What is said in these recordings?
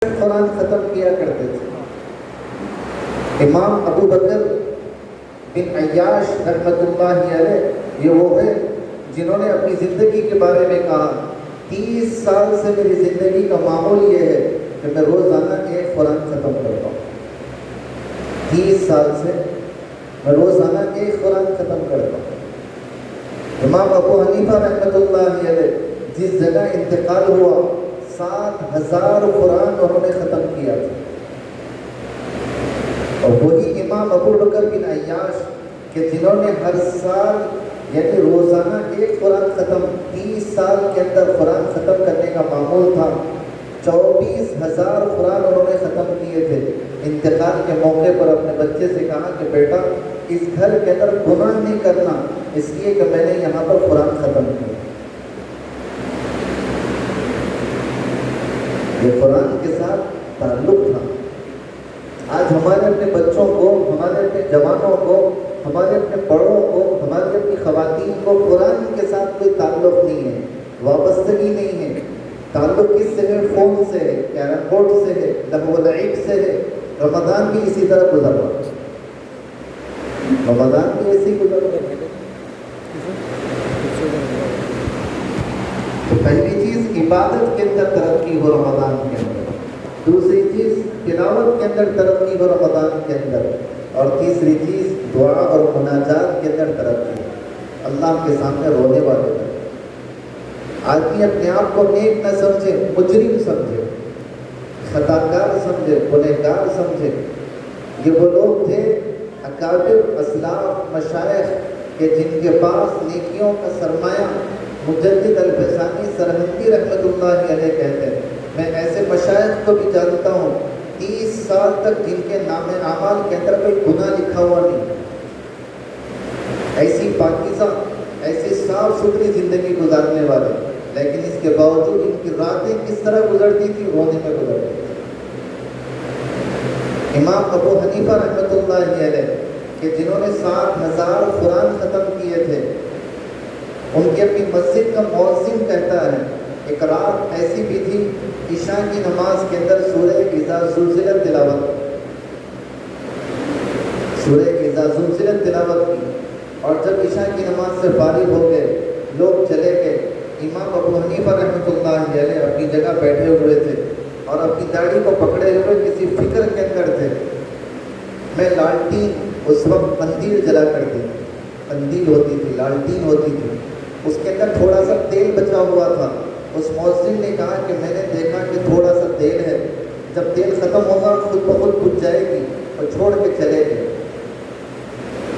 قرآن ختم کیا کرتے تھے۔ امام ابو بکر بن عیاش رحمۃ اللہ علیہ یہ وہ ہے جنہوں نے اپنی زندگی کے بارے میں کہا 30 سال سے میری زندگی کا معمول یہ ہے کہ میں روزانہ ایک قرآن ختم کرتا ہوں۔ 30 سال سے میں روزانہ ایک قرآن ختم کرتا ہوں۔ امام ابو حنیفہ رحمۃ اللہ علیہ جس جگہ انتقال ہوا 7,000 قرآن انہوں نے ختم کیا تھا، اور وہی امام ابو بکر بن عیاش کہ جنہوں نے ہر سال یعنی روزانہ ایک قرآن ختم 30 سال کے اندر قرآن ختم کرنے کا معمول تھا، 24,000 قرآن انہوں نے ختم کیے تھے۔ انتقال کے موقع پر اپنے بچے سے کہا کہ بیٹا اس گھر کے اندر گناہ نہیں کرنا، اس لیے کہ میں نے یہاں پر قرآن ختم کیا۔ یہ قرآن کے ساتھ تعلق تھا۔ آج ہمارے اپنے بچوں کو، ہمارے اپنے جوانوں کو، ہمارے اپنے بڑوں کو، ہماری اپنی خواتین کو قرآن کے ساتھ کوئی تعلق نہیں ہے، وابستگی نہیں ہے۔ تعلق کس سے ہے؟ فون سے ہے، کیرم بورڈ سے ہے، لہو و لعب سے ہے۔ رمضان بھی اسی طرح گزر رہا، رمضان بھی ایسی گزر رہا۔ تو پہلی چیز عبادت کے اندر ترقی ہو رمضان کے اندر، دوسری چیز تلاوت کے اندر ترقی ہو رمضان کے اندر، اور تیسری چیز دعا اور مناجات کے اندر ترقی، اللہ کے سامنے رونے والے بنے۔ آدمی اپنے آپ کو نیک نہ سمجھے، مجرم سمجھے، خطاکار سمجھے، گنہگار سمجھے۔ یہ وہ لوگ تھے اکابر، اسلاف، مشائخ کہ جن کے پاس نیکیوں کا سرمایہ، مجدد الفسانی سرہندی رحمۃ اللہ علیہ کہتے ہیں، میں ایسے مشائخ کو بھی جانتا ہوں 30 سال تک جن کے نام اعمال کے اندر کوئی گناہ لکھا ہوا نہیں، ایسی پاکیزہ، ایسی صاف ستھری زندگی گزارنے والے، لیکن اس کے باوجود ان کی راتیں کس طرح گزرتی تھی؟ رونے میں گزرتی تھی۔ امام ابو حنیفہ رحمۃ اللہ علیہ کہ جنہوں نے 7,000 قرآن ختم کیے تھے، ان کی اپنی مسجد کا مؤذن کہتا ہے ایک رات ایسی بھی تھی عشاء کی نماز کے اندر سورہ اذا زلزلت تلاوت کی، اور جب عشاء کی نماز سے فارغ ہو گئے، لوگ چلے گئے، امام ابو حنیفہ رحمۃ اللہ علیہ اپنی جگہ بیٹھے ہوئے تھے اور اپنی داڑھی کو پکڑے ہوئے کسی فکر کے اندر تھے۔ میں لالٹین، اس وقت قندیل جلا کرتی تھی، قندیل ہوتی تھی، لالٹین ہوتی تھی، اس کے اندر تھوڑا سا تیل بچا ہوا تھا۔ اس مؤذن نے کہا کہ میں نے دیکھا کہ تھوڑا سا تیل ہے، جب تیل ختم ہوگا خود بخود بجھ جائے گی، اور چھوڑ کے چلے گئے۔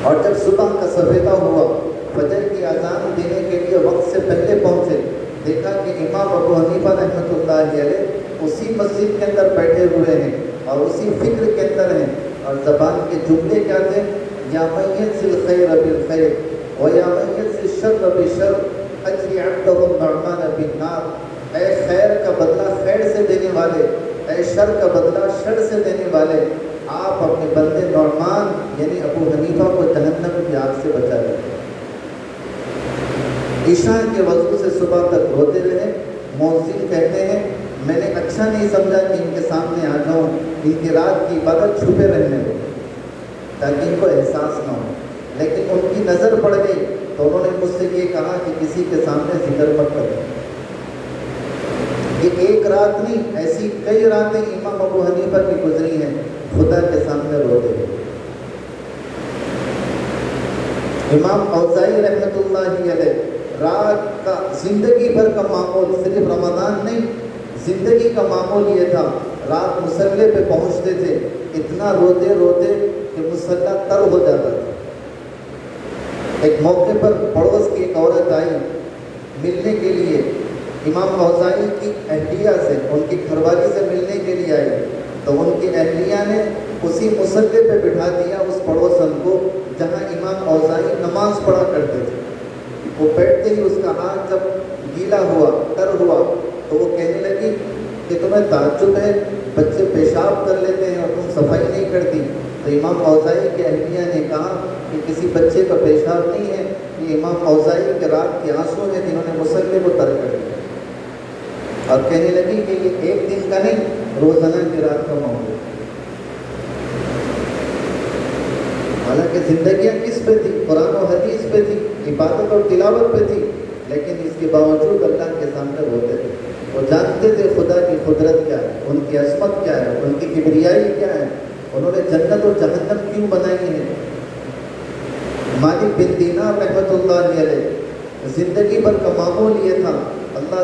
اور جب صبح کا سویرا ہوا، فجر کی اذان دینے کے لیے وقت سے پہلے پہنچے، دیکھا کہ امام ابو حنیفہ رحمۃ اللہ علیہ اسی مسجد کے اندر بیٹھے ہوئے ہیں اور اسی فکر کے اندر ہیں، اور زبان کے جملے کیا تھے؟ یا من یجزی الخیر بالخیر و یا من یجزی الشر بالشر اجری عبدہ النعمان بالنار۔ اے خیر کا بدلہ خیر سے دینے والے، اے شر کا بدلہ شر سے دینے والے، آپ اپنے بندے نعمان یعنی ابو حنیفہ کو جہنم کی آگ سے بچا لیں۔ عشاء کے وضو سے صبح تک روتے رہے۔ مؤذن کہتے ہیں میں نے اچھا نہیں سمجھا کہ ان کے سامنے آ جاؤں، ان کی رات کی عبادت چھپے رہنے دو تاکہ ان کو احساس نہ ہو، لیکن ان کی نظر پڑ گئی تو انہوں نے مجھ سے یہ کہا کہ کسی کے سامنے ذکر مت کرو۔ یہ ایک رات نہیں، ایسی کئی راتیں امام ابو حنیفہ کی گزری ہیں، خدا کے سامنے روتے ہیں۔ امام اوزاعی رحمۃ اللہ علیہ رات کا زندگی بھر کا معمول، صرف رمضان نہیں، زندگی کا معمول یہ تھا، رات مصلے پہ پہنچتے تھے، اتنا روتے روتے کہ مصلی تر ہو جاتا تھا۔ ایک موقع پر پڑوس کی ایک عورت آئی ملنے کے لیے امام اوزاعی کی اہلیہ سے، ان کی گھر والی سے ملنے کے لیے آئی، تو ان کی اہلیہ نے اسی مصلی پہ بٹھا دیا اس پڑوسن کو جہاں امام اوزاعی نماز پڑھا کرتے تھے۔ وہ بیٹھتے ہی اس کا ہاتھ جب گیلا ہوا، تر ہوا، تو وہ کہنے لگی کہ تمہیں تعجب ہے، بچے پیشاب کر لیتے ہیں اور تم صفائی نہیں کرتی۔ تو امام اوزاعی کے اہلیہ نے کہا کہ کسی بچے کا پیشاب نہیں ہے، یہ امام اوزاعی کے رات کے آنسو ہیں جنہوں نے مصلی کو تر کر دیا۔ اور کہنے لگی کہ یہ ایک دن کا نہیں، روزانہ کی رات کا معمول. حالانکہ زندگیاں کس پہ تھی؟ قرآن و حدیث پہ تھی، عبادت اور تلاوت پہ تھی، لیکن اس کے باوجود اللہ کے سامنے روتے تھے. وہ جانتے تھے خدا کی قدرت کیا ہے، ان کی عظمت کیا ہے، ان کی کبریائی کیا ہے، انہوں نے جنت اور جہنم کیوں بنائی ہے. مالک بن دینار رحمۃ اللہ علیہ زندگی بھر کا معمول یہ تھا، اللہ